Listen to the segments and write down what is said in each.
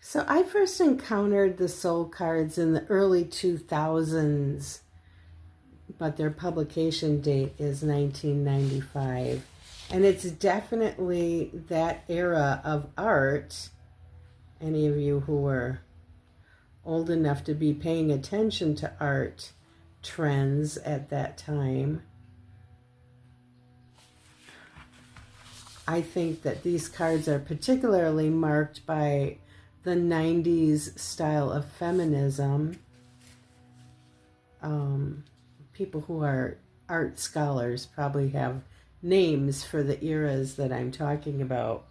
So I first encountered the Soulcards in the early 2000s, but their publication date is 1995. And it's definitely that era of art. Any of you who were old enough to be paying attention to art trends at that time, I think that these cards are particularly marked by the 90s style of feminism. People who are art scholars probably have names for the eras that I'm talking about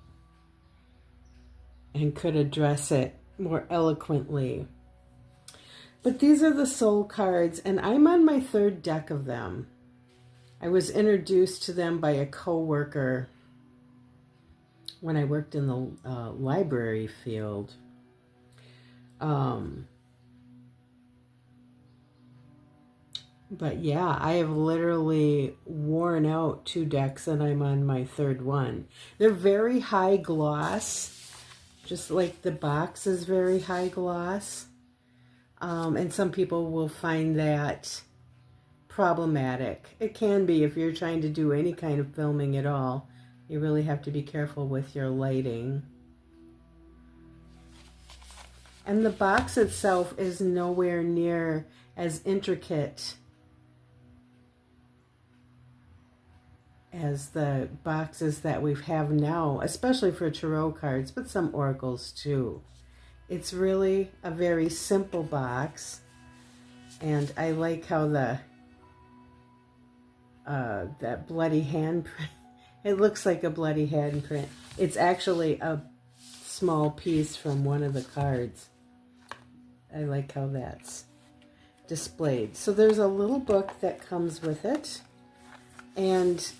and could address it more eloquently. But these are the soul cards, and I'm on my third deck of them. I was introduced to them by a co-worker when I worked in the library field. But yeah, I have literally worn out 2 decks and I'm on my third one. They're very high gloss, just like the box is very high gloss. And some people will find that problematic. It can be if you're trying to do any kind of filming at all. You really have to be careful with your lighting. And the box itself is nowhere near as intricate as the boxes that we have now, especially for tarot cards, but some oracles too. It's really a very simple box, and I like how the that bloody handprint, it looks like a bloody handprint. It's actually a small piece from one of the cards. I like how that's displayed. So there's a little book that comes with it, and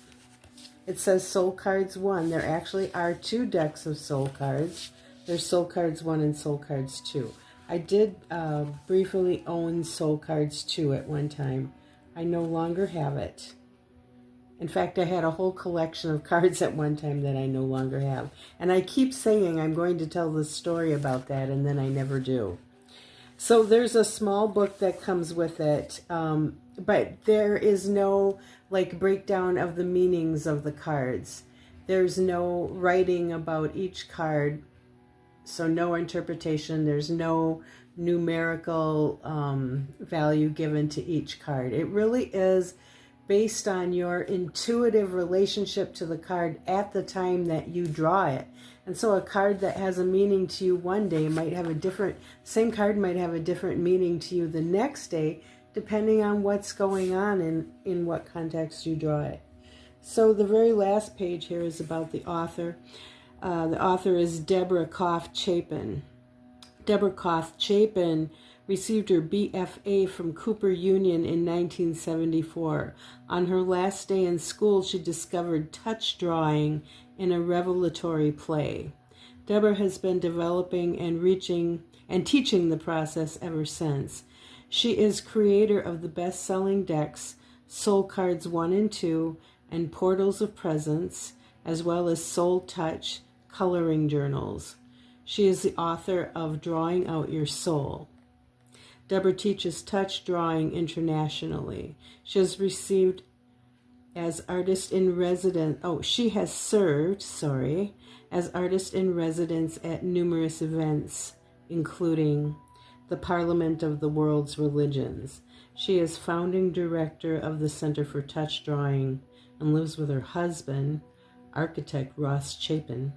it says Soul Cards 1. There actually are 2 decks of Soul Cards. There's Soul Cards 1 and Soul Cards 2. I did briefly own Soul Cards 2 at one time. I no longer have it. In fact, I had a whole collection of cards at one time that I no longer have. And I keep saying I'm going to tell the story about that, and then I never do. So there's a small book that comes with it, but there is no breakdown of the meanings of the cards. There's no writing about each card, so no interpretation. There's no numerical value given to each card. It really is based on your intuitive relationship to the card at the time that you draw it. And so a card that has a meaning to you one day might have a different, same card might have a different meaning to you the next day, depending on what's going on and in what context you draw it. So the very last page here is about the author. The author is Deborah Koff-Chapin. Deborah Koff-Chapin received her BFA from Cooper Union in 1974. On her last day in school, she discovered touch drawing in a revelatory play. Deborah has been developing and teaching the process ever since. She is creator of the best-selling decks Soul Cards 1 and 2 and Portals of Presence, as well as Soul Touch coloring journals. She is the author of Drawing Out Your Soul. Deborah teaches touch drawing internationally. She has received as artist in residence. She has served, as artist in residence at numerous events, including the Parliament of the World's Religions. She is founding director of the Center for Touch Drawing and lives with her husband, architect Ross Chapin,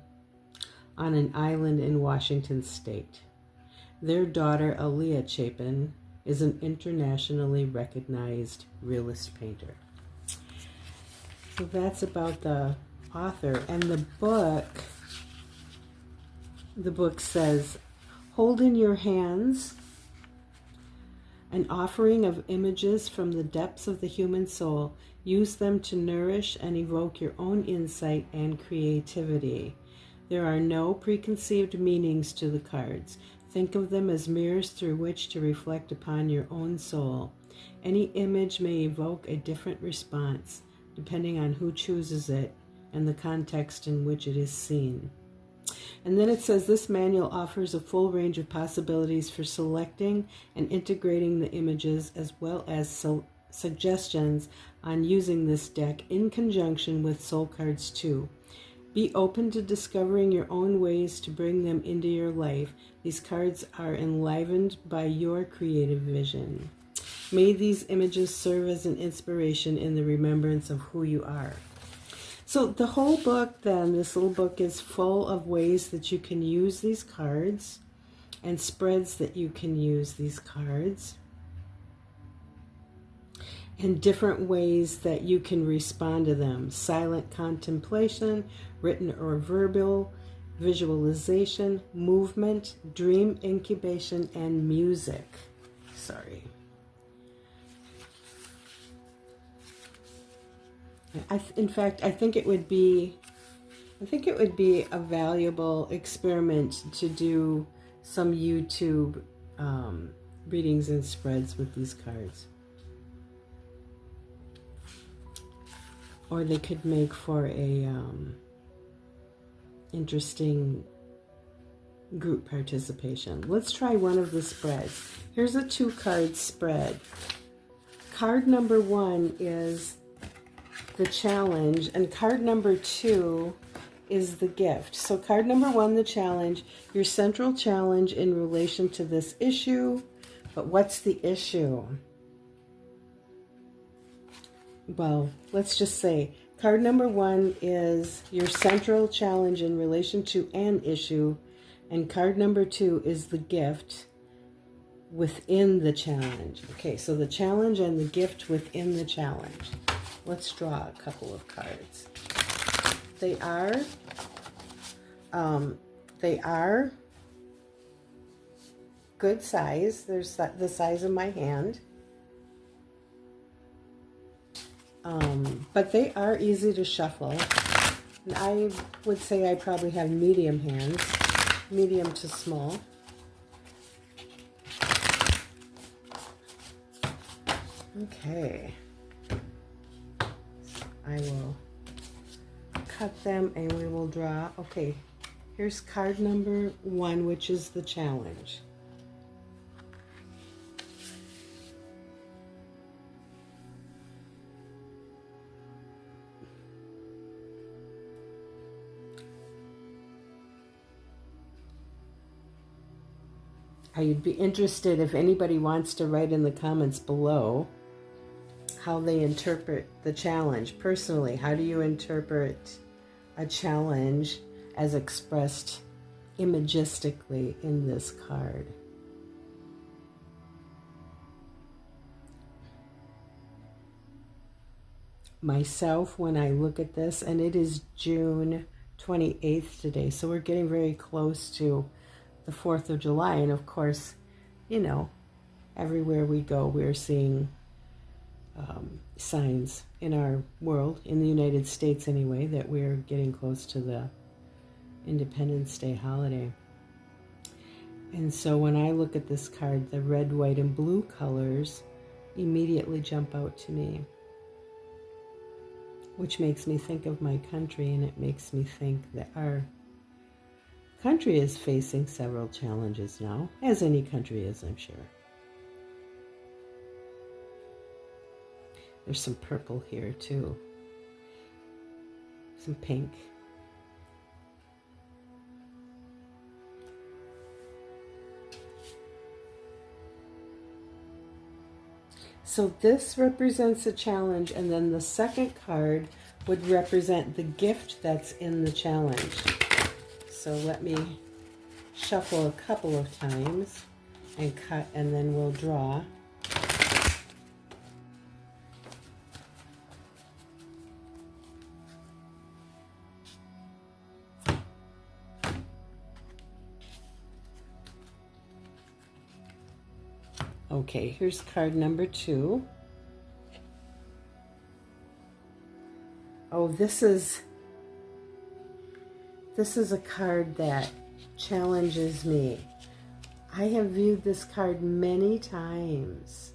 on an island in Washington State. Their daughter, Aaliyah Chapin, is an internationally recognized realist painter. So that's about the author. And the book says, hold in your hands an offering of images from the depths of the human soul. Use them to nourish and evoke your own insight and creativity. There are no preconceived meanings to the cards. Think of them as mirrors through which to reflect upon your own soul. Any image may evoke a different response, depending on who chooses it and the context in which it is seen. And then it says this manual offers a full range of possibilities for selecting and integrating the images, as well as suggestions on using this deck in conjunction with Soulcards 2. Be open to discovering your own ways to bring them into your life. These cards are enlivened by your creative vision. May these images serve as an inspiration in the remembrance of who you are. So the whole book then, this little book, is full of ways that you can use these cards and spreads that you can use these cards and different ways that you can respond to them. Silent contemplation, written or verbal, visualization, movement, dream incubation, and music. Sorry. In fact, I think it would be a valuable experiment to do some YouTube readings and spreads with these cards. Or they could make for a interesting group participation. Let's try one of the spreads. Here's a 2-card spread. Card number 1 is the challenge, and card number 2 is the gift. So card number 1, the challenge, your central challenge in relation to this issue. But what's the issue? Well, let's just say card number 1 is your central challenge in relation to an issue, and card number 2 is the gift within the challenge. Okay, so the challenge and the gift within the challenge. Let's draw a couple of cards. They are good size. There's the size of my hand. But they are easy to shuffle. And I would say I probably have medium hands, medium to small. Okay. I will cut them and we will draw. Okay, here's card number 1, which is the challenge. I'd be interested if anybody wants to write in the comments below how they interpret the challenge. Personally, how do you interpret a challenge as expressed imagistically in this card? Myself, when I look at this, and it is June 28th today, so we're getting very close to the 4th of July, and of course, you know, everywhere we go, we're seeing signs in our world, in the United States anyway, that we're getting close to the Independence Day holiday. And so when I look at this card, the red, white, and blue colors immediately jump out to me, which makes me think of my country, and it makes me think that our country is facing several challenges now, as any country is, I'm sure. There's some purple here too, some pink. So this represents a challenge, and then the second card would represent the gift that's in the challenge. So let me shuffle a couple of times and cut, and then we'll draw. Okay, here's card number 2. Oh, this is a card that challenges me. I have viewed this card many times,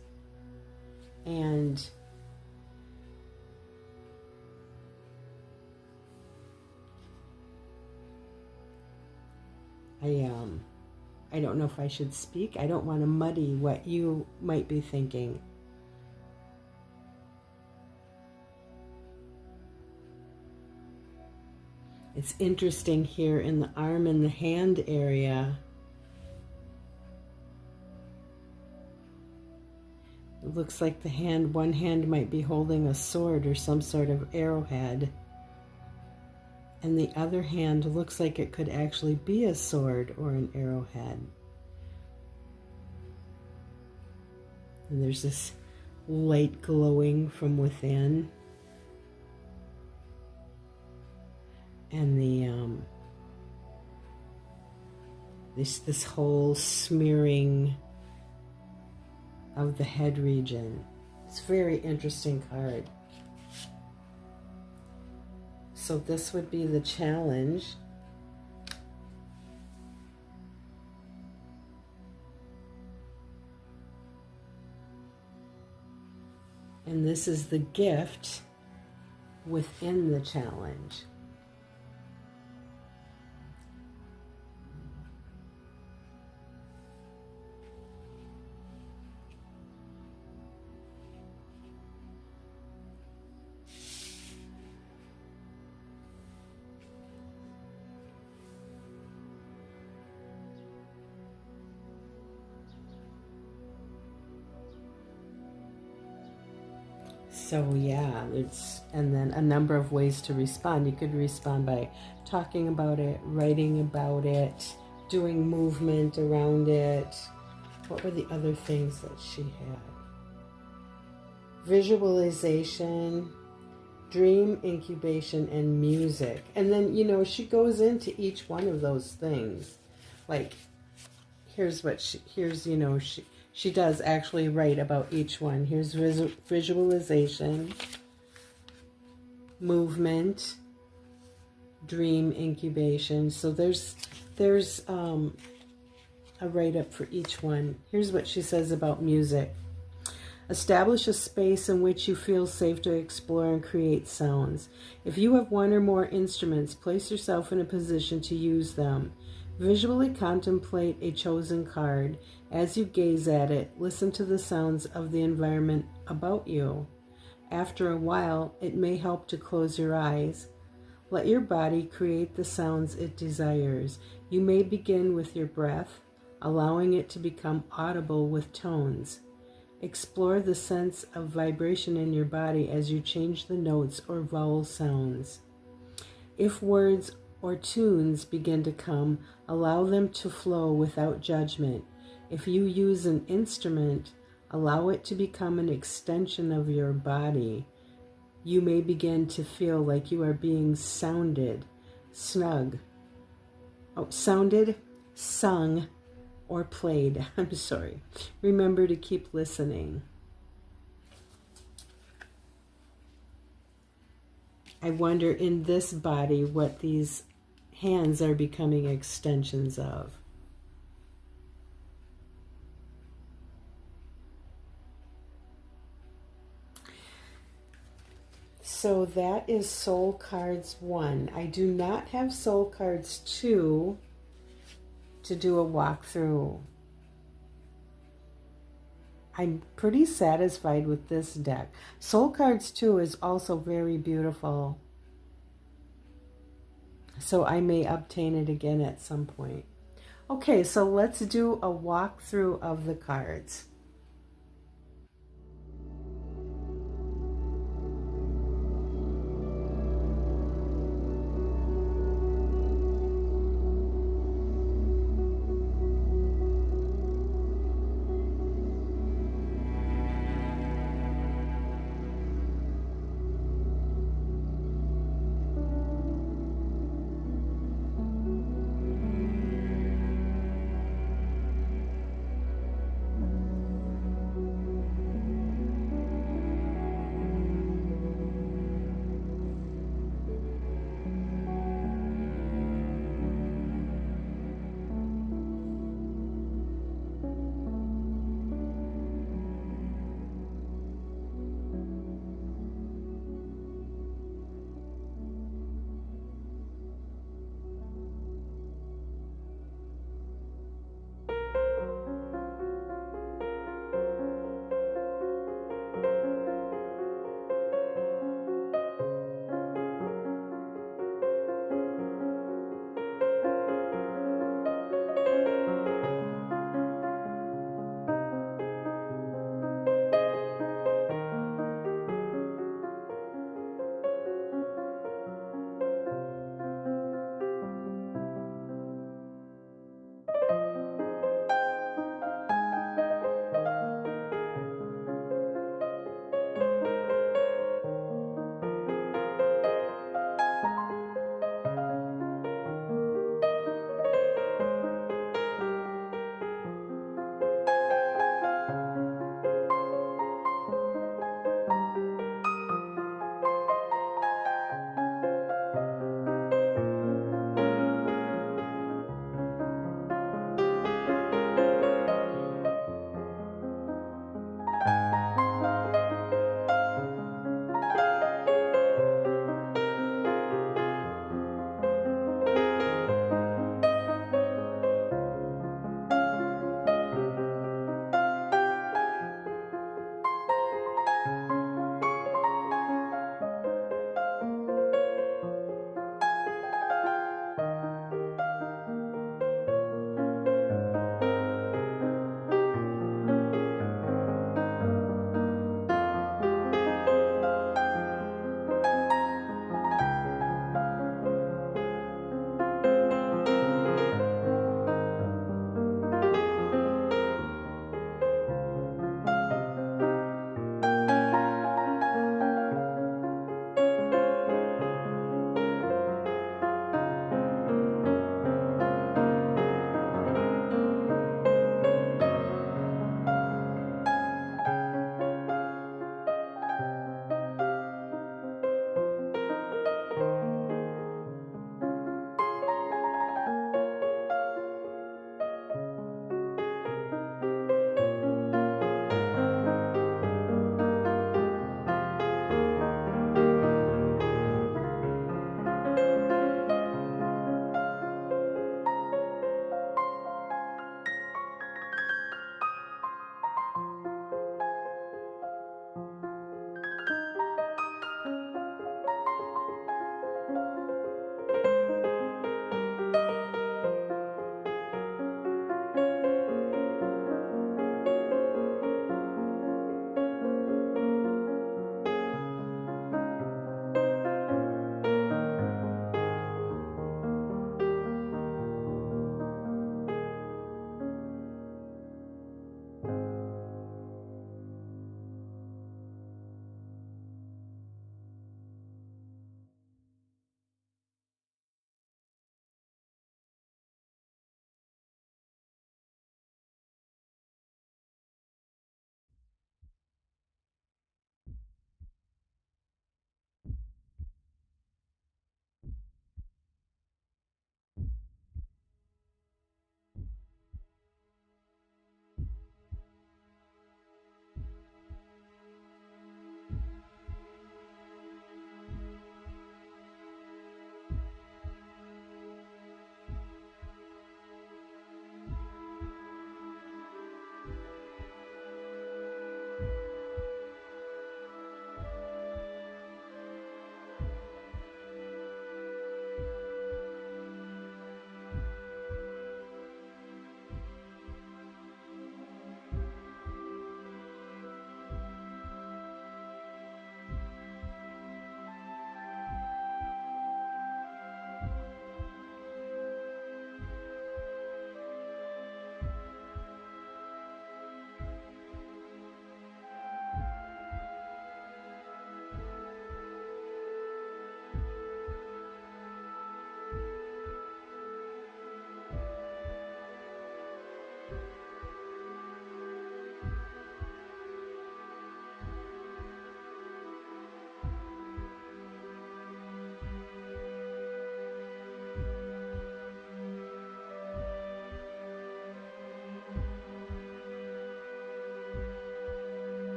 and I don't know if I should speak. I don't want to muddy what you might be thinking. It's interesting here in the arm and the hand area. It looks like the hand, one hand might be holding a sword or some sort of arrowhead. And the other hand looks like it could actually be a sword or an arrowhead. And there's this light glowing from within. And this whole smearing of the head region. It's a very interesting card. So this would be the challenge. And this is the gift within the challenge. So yeah, and then a number of ways to respond. You could respond by talking about it, writing about it, doing movement around it. What were the other things that she had? Visualization, dream incubation, and music. And then, you know, she goes into each one of those things. Like, here's she does actually write about each one. Here's visualization, movement, dream incubation. So there's a write-up for each one. Here's what she says about music. Establish a space in which you feel safe to explore and create sounds. If you have one or more instruments, place yourself in a position to use them. Visually contemplate a chosen card. As you gaze at it, listen to the sounds of the environment about you. After a while, it may help to close your eyes. Let your body create the sounds it desires. You may begin with your breath, allowing it to become audible with tones. Explore the sense of vibration in your body as you change the notes or vowel sounds. If words or tunes begin to come, allow them to flow without judgment. If you use an instrument, allow it to become an extension of your body. You may begin to feel like you are being sounded, sung, or played. I'm sorry. Remember to keep listening. I wonder in this body what these hands are becoming extensions of. So that is Soulcards 1. I do not have Soulcards 2 to do a walkthrough. I'm pretty satisfied with this deck. Soulcards 2 is also very beautiful. So I may obtain it again at some point. Okay, so let's do a walkthrough of the cards.